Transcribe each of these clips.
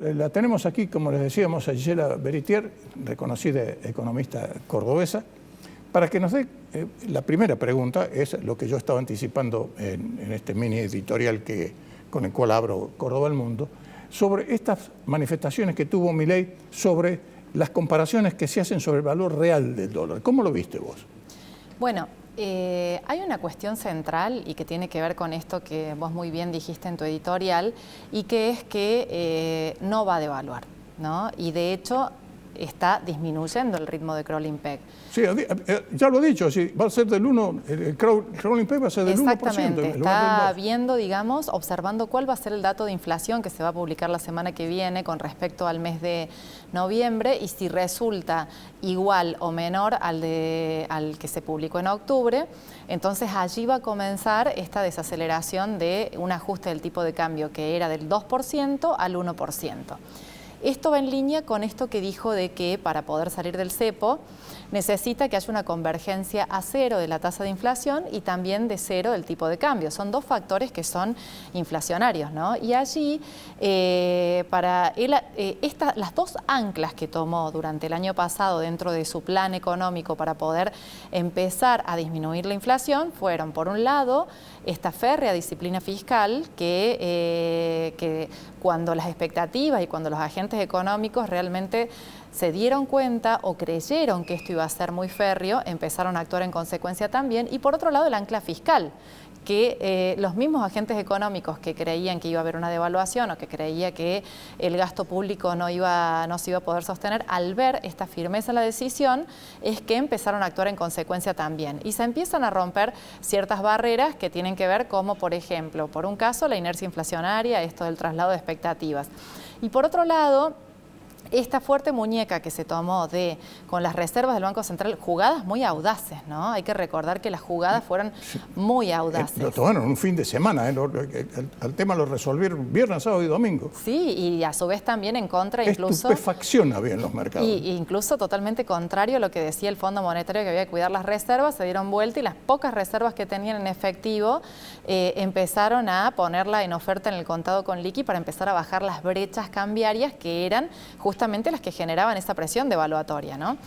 La tenemos aquí, como les decíamos, a Gisela Beritier, reconocida economista cordobesa, para que nos dé la primera pregunta, es lo que yo estaba anticipando en este mini editorial con el cual abro Córdoba al Mundo, sobre estas manifestaciones que tuvo Milei sobre las comparaciones que se hacen sobre el valor real del dólar. ¿Cómo lo viste vos? Bueno, hay una cuestión central y que tiene que ver con esto que vos muy bien dijiste en tu editorial y que es que no va a devaluar, ¿no? Y de hecho está disminuyendo el ritmo de crawling peg. Sí, ya lo he dicho, sí, va a ser del 1, el crawling peg va a ser del 1%. Exactamente, está viendo, digamos, observando cuál va a ser el dato de inflación que se va a publicar la semana que viene con respecto al mes de noviembre y si resulta igual o menor al que se publicó en octubre, entonces allí va a comenzar esta desaceleración de un ajuste del tipo de cambio que era del 2% al 1%. Esto va en línea con esto que dijo de que para poder salir del cepo necesita que haya una convergencia a cero de la tasa de inflación y también de cero del tipo de cambio. Son dos factores que son inflacionarios, ¿no? Y allí, las dos anclas que tomó durante el año pasado dentro de su plan económico para poder empezar a disminuir la inflación fueron, por un lado, esta férrea disciplina fiscal que cuando las expectativas y cuando los agentes económicos realmente se dieron cuenta o creyeron que esto iba a ser muy férreo, empezaron a actuar en consecuencia también. Y por otro lado, el ancla fiscal, que los mismos agentes económicos que creían que iba a haber una devaluación o que creía que el gasto público no se iba a poder sostener, al ver esta firmeza en la decisión, es que empezaron a actuar en consecuencia también. Y se empiezan a romper ciertas barreras que tienen que ver como, por ejemplo, por un caso, la inercia inflacionaria, esto del traslado de expectativas. Y por otro lado, esta fuerte muñeca que se tomó con las reservas del Banco Central, jugadas muy audaces, ¿no? Hay que recordar que las jugadas fueron muy audaces. Lo tomaron un fin de semana, el tema lo resolvieron viernes, sábado y domingo. Sí, y a su vez también en contra incluso... Estupefacción había en los mercados. Y incluso totalmente contrario a lo que decía el Fondo Monetario, que había que cuidar las reservas, se dieron vuelta y las pocas reservas que tenían en efectivo empezaron a ponerla en oferta en el contado con liqui para empezar a bajar las brechas cambiarias que eran justamente las que generaban esa presión devaluatoria, ¿no?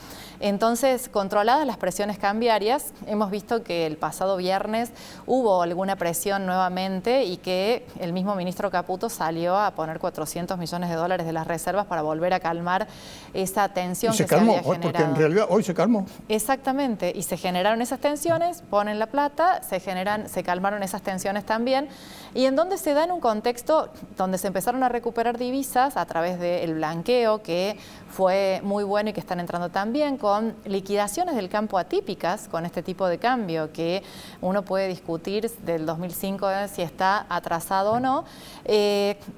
Entonces, controladas las presiones cambiarias, hemos visto que el pasado viernes hubo alguna presión nuevamente y que el mismo ministro Caputo salió a poner 400 millones de dólares de las reservas para volver a calmar esa tensión que se había generado. Porque en realidad hoy se calmó. Exactamente, y se generaron esas tensiones, ponen la plata, se calmaron esas tensiones también, y en donde se da en un contexto donde se empezaron a recuperar divisas a través del blanqueo, que fue muy bueno y que están entrando también, con liquidaciones del campo atípicas con este tipo de cambio, que uno puede discutir del 2005 si está atrasado o no,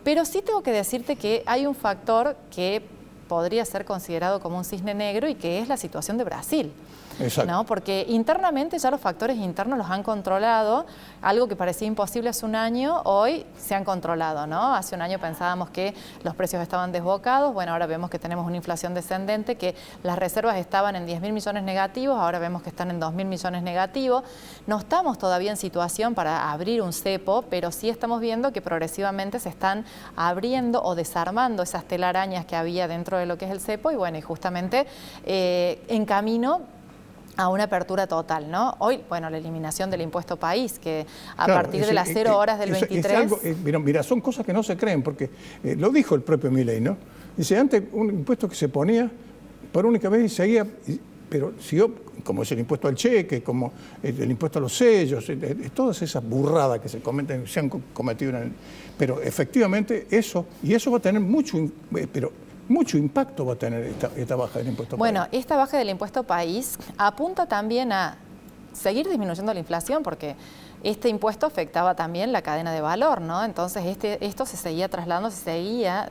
pero sí tengo que decirte que hay un factor que podría ser considerado como un cisne negro y que es la situación de Brasil. Exacto. ¿No? Porque internamente ya los factores internos los han controlado, algo que parecía imposible hace un año, hoy se han controlado, ¿no? Hace un año pensábamos que los precios estaban desbocados, bueno, ahora vemos que tenemos una inflación descendente, que las reservas estaban en 10.000 millones negativos, ahora vemos que están en 2.000 millones negativos. No estamos todavía en situación para abrir un cepo, pero sí estamos viendo que progresivamente se están abriendo o desarmando esas telarañas que había dentro de lo que es el cepo y bueno, y justamente en camino a una apertura total, ¿no? Hoy, bueno, la eliminación del impuesto país, que a partir de las 0 horas del 23... Mira, son cosas que no se creen, porque lo dijo el propio Milei, ¿no? Dice, antes un impuesto que se ponía por única vez y seguía, pero siguió, como es el impuesto al cheque, como el impuesto a los sellos, todas esas burradas que se han cometido pero efectivamente eso va a tener mucho impacto va a tener esta baja del impuesto país. Bueno, esta baja del impuesto país apunta también a seguir disminuyendo la inflación porque este impuesto afectaba también la cadena de valor, ¿no? Entonces esto se seguía trasladando, se seguía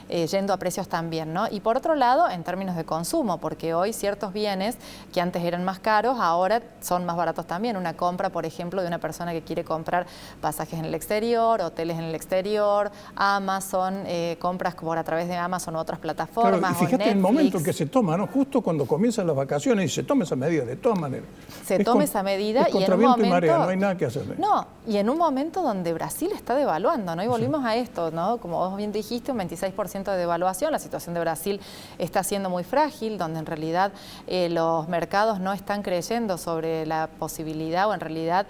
yendo a precios también, ¿no? Y por otro lado, en términos de consumo, porque hoy ciertos bienes que antes eran más caros, ahora son más baratos también. Una compra, por ejemplo, de una persona que quiere comprar pasajes en el exterior, hoteles en el exterior, Amazon, compras por a través de Amazon u otras plataformas. Claro, y fíjate el momento en que se toma, ¿no? Justo cuando comienzan las vacaciones y se toma esa medida, de todas maneras. Se toma esa medida y en un momento, y marea, no hay nada que hacer. No, y en un momento donde Brasil está devaluando, ¿no? Y volvimos a esto, ¿no? Como vos bien dijiste, un 26% de devaluación. La situación de Brasil está siendo muy frágil, donde en realidad los mercados no están creyendo sobre la posibilidad o en realidad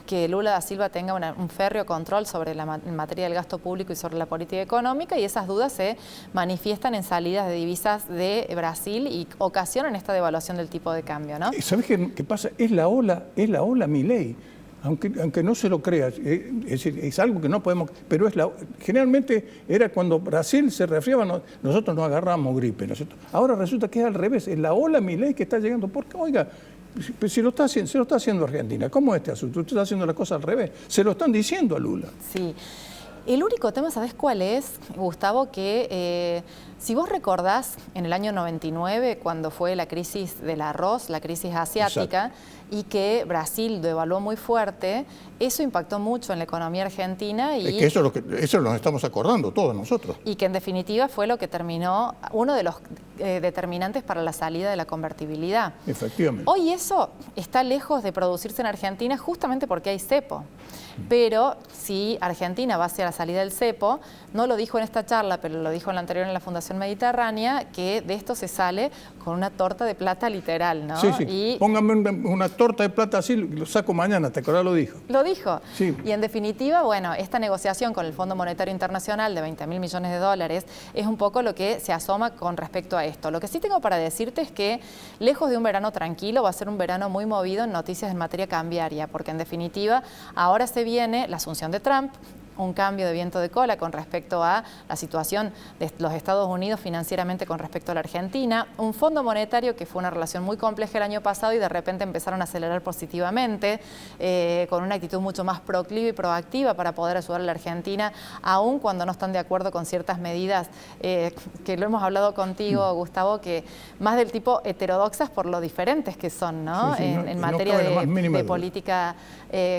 que Lula da Silva tenga un férreo control sobre la materia del gasto público y sobre la política económica, y esas dudas se manifiestan en salidas de divisas de Brasil y ocasionan esta devaluación del tipo de cambio, ¿no? ¿Sabes qué pasa? Es la ola Milei. Aunque no se lo creas, es decir, es algo que no podemos, pero generalmente era cuando Brasil se resfriaba, nosotros nos agarrábamos gripe, ¿no es cierto? Ahora resulta que es al revés, es la ola Milei que está llegando, porque oiga, se lo está haciendo Argentina, ¿cómo es este asunto? Usted está haciendo la cosa al revés, se lo están diciendo a Lula. Sí. El único tema, ¿sabés cuál es, Gustavo? Que si vos recordás en el año 99, cuando fue la crisis del arroz, la crisis asiática, exacto, y que Brasil devaluó muy fuerte, eso impactó mucho en la economía argentina. Y es que eso nos estamos acordando todos nosotros. Y que en definitiva fue lo que terminó, uno de los determinantes para la salida de la convertibilidad. Efectivamente. Hoy eso está lejos de producirse en Argentina justamente porque hay cepo. Pero si Argentina va hacia la salida del cepo, no lo dijo en esta charla, pero lo dijo en la anterior en la Fundación Mediterránea, que de esto se sale con una torta de plata literal, ¿no? Sí, sí. Póngame una torta de plata así, lo saco mañana, ¿te acordás? Lo dijo. Lo dijo. Sí. Y en definitiva, bueno, esta negociación con el Fondo Monetario Internacional de 20.000 millones de dólares es un poco lo que se asoma con respecto a esto. Lo que sí tengo para decirte es que, lejos de un verano tranquilo, va a ser un verano muy movido en noticias en materia cambiaria, porque en definitiva, ahora se viene la asunción de Trump, un cambio de viento de cola con respecto a la situación de los Estados Unidos financieramente con respecto a la Argentina, un Fondo Monetario que fue una relación muy compleja el año pasado y de repente empezaron a acelerar positivamente, con una actitud mucho más proclive y proactiva para poder ayudar a la Argentina, aun cuando no están de acuerdo con ciertas medidas que lo hemos hablado contigo, Gustavo, que más del tipo heterodoxas por lo diferentes que son, ¿no? Sí, en materia de política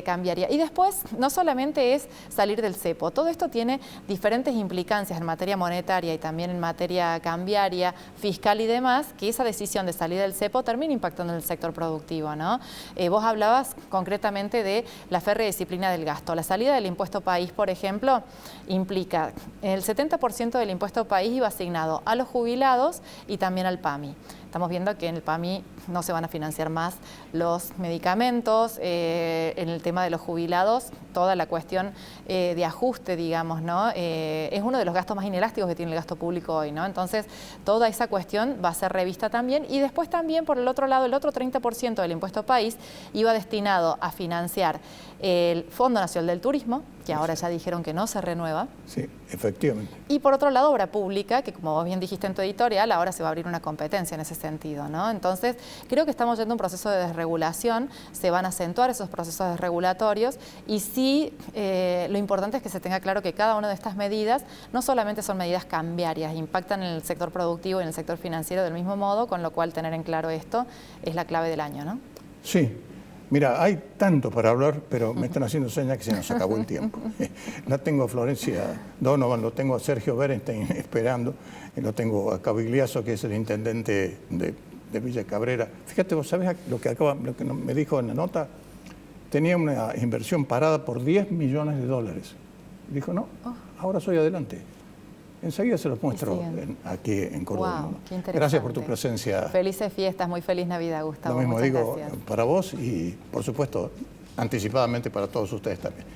cambiaria. Y después, no solamente es salir del cepo. Todo esto tiene diferentes implicancias en materia monetaria y también en materia cambiaria, fiscal y demás, que esa decisión de salir del cepo termina impactando en el sector productivo, ¿no? Vos hablabas concretamente de la férrea disciplina del gasto. La salida del impuesto país, por ejemplo, implica el 70% del impuesto país iba asignado a los jubilados y también al PAMI. Estamos viendo que en el PAMI no se van a financiar más los medicamentos, en el tema de los jubilados, toda la cuestión de ajuste, digamos, ¿no? Es uno de los gastos más inelásticos que tiene el gasto público hoy, ¿no? Entonces, toda esa cuestión va a ser revista también. Y después también, por el otro lado, el otro 30% del impuesto país iba destinado a financiar el Fondo Nacional del Turismo, que ahora ya dijeron que no se renueva. Sí, efectivamente. Y por otro lado, obra pública, que como vos bien dijiste en tu editorial, ahora se va a abrir una competencia en ese sentido, ¿no? Entonces, creo que estamos yendo a un proceso de desregulación, se van a acentuar esos procesos desregulatorios y sí, lo importante es que se tenga claro que cada una de estas medidas no solamente son medidas cambiarias, impactan en el sector productivo y en el sector financiero del mismo modo, con lo cual tener en claro esto es la clave del año, ¿no? Sí. Mira, hay tanto para hablar, pero me están haciendo señas que se nos acabó el tiempo. La tengo a Florencia Donovan, lo tengo a Sergio Berenstein esperando, lo tengo a Cavigliazo, que es el intendente de Villa Cabrera. Fíjate, vos sabés lo que me dijo en la nota, tenía una inversión parada por 10 millones de dólares. Dijo, no, ahora soy adelante. Enseguida se los muestro aquí en Córdoba. Wow, qué interesante. Gracias por tu presencia. Felices fiestas, muy feliz Navidad, Gustavo. Lo mismo Muchas digo gracias. para vos y, por supuesto, anticipadamente para todos ustedes también.